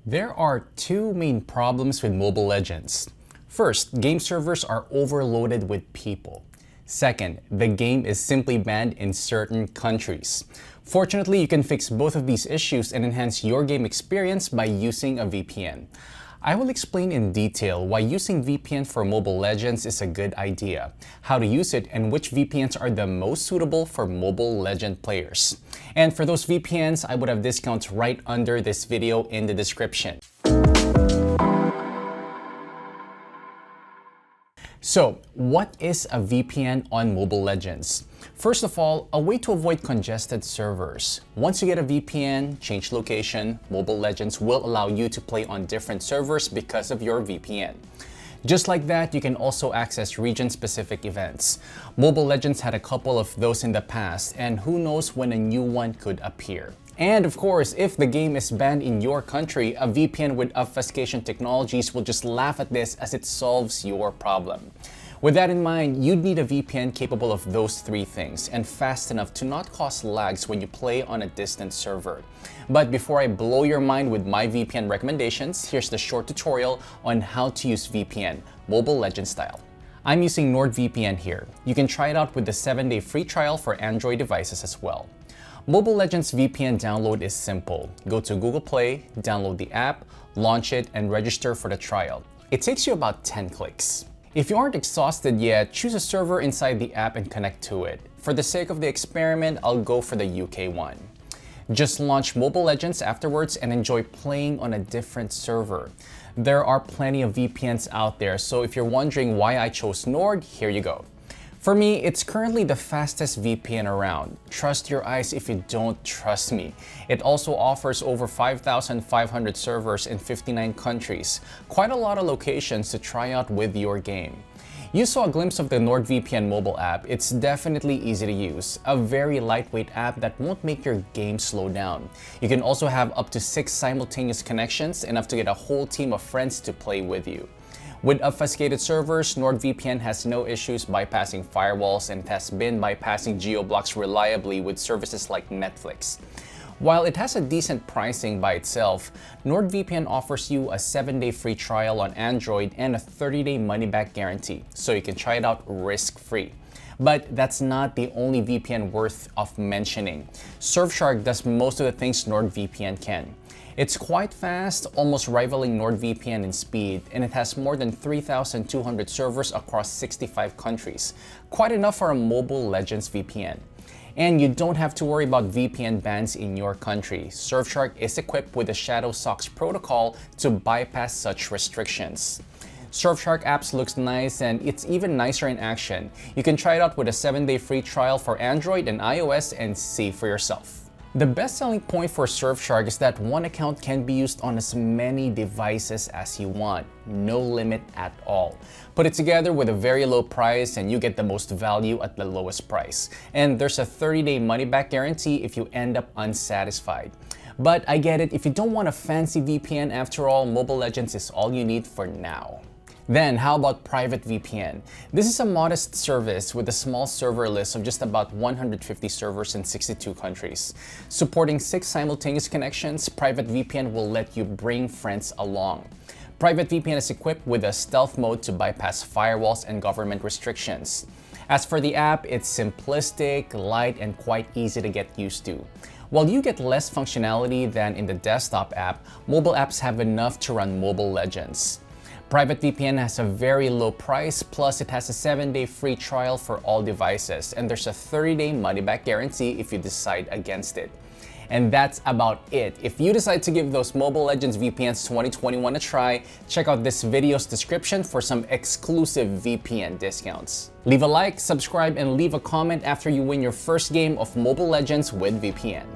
There are two main problems with Mobile Legends. First, game servers are overloaded with people. Second, the game is simply banned in certain countries. Fortunately, you can fix both of these issues and enhance your game experience by using a VPN. I will explain in detail why using VPN for Mobile Legends is a good idea, how to use it, and which VPNs are the most suitable for Mobile Legend players. And for those VPNs, I would have discounts right under this video in the description. So, what is a VPN on Mobile Legends? First of all, a way to avoid congested servers. Once you get a VPN, change location, Mobile Legends will allow you to play on different servers because of your VPN. Just like that, you can also access region-specific events. Mobile Legends had a couple of those in the past, and who knows when a new one could appear. And of course, if the game is banned in your country, a VPN with obfuscation technologies will just laugh at this as it solves your problem. With that in mind, you'd need a VPN capable of those three things and fast enough to not cause lags when you play on a distant server. But before I blow your mind with my VPN recommendations, here's the short tutorial on how to use VPN, Mobile Legends style. I'm using NordVPN here. You can try it out with the 7-day free trial for Android devices as well. Mobile Legends VPN download is simple. Go to Google Play, download the app, launch it, and register for the trial. It takes you about 10 clicks. If you aren't exhausted yet, choose a server inside the app and connect to it. For the sake of the experiment, I'll go for the UK one. Just launch Mobile Legends afterwards and enjoy playing on a different server. There are plenty of VPNs out there, so if you're wondering why I chose Nord, here you go. For me, it's currently the fastest VPN around. Trust your eyes if you don't trust me. It also offers over 5,500 servers in 59 countries. Quite a lot of locations to try out with your game. You saw a glimpse of the NordVPN mobile app. It's definitely easy to use. A very lightweight app that won't make your game slow down. You can also have up to 6 simultaneous connections, enough to get a whole team of friends to play with you. With obfuscated servers, NordVPN has no issues bypassing firewalls, and it has been bypassing geoblocks reliably with services like Netflix. While it has a decent pricing by itself, NordVPN offers you a 7-day free trial on Android and a 30-day money-back guarantee, so you can try it out risk-free. But that's not the only VPN worth of mentioning. Surfshark does most of the things NordVPN can. It's quite fast, almost rivaling NordVPN in speed, and it has more than 3,200 servers across 65 countries. Quite enough for a Mobile Legends VPN. And you don't have to worry about VPN bans in your country. Surfshark is equipped with the Shadowsocks protocol to bypass such restrictions. Surfshark apps looks nice, and it's even nicer in action. You can try it out with a 7-day free trial for Android and iOS and see for yourself. The best selling point for Surfshark is that one account can be used on as many devices as you want. No limit at all. Put it together with a very low price and you get the most value at the lowest price. And there's a 30-day money-back guarantee if you end up unsatisfied. But I get it, if you don't want a fancy VPN after all, Mobile Legends is all you need for now. Then, how about PrivateVPN? This is a modest service with a small server list of just about 150 servers in 62 countries. Supporting 6 simultaneous connections, PrivateVPN will let you bring friends along. PrivateVPN is equipped with a stealth mode to bypass firewalls and government restrictions. As for the app, it's simplistic, light, and quite easy to get used to. While you get less functionality than in the desktop app, mobile apps have enough to run Mobile Legends. PrivateVPN has a very low price, plus it has a 7-day free trial for all devices, and there's a 30-day money-back guarantee if you decide against it. And that's about it. If you decide to give those Mobile Legends VPNs 2021 a try, check out this video's description for some exclusive VPN discounts. Leave a like, subscribe, and leave a comment after you win your first game of Mobile Legends with VPN.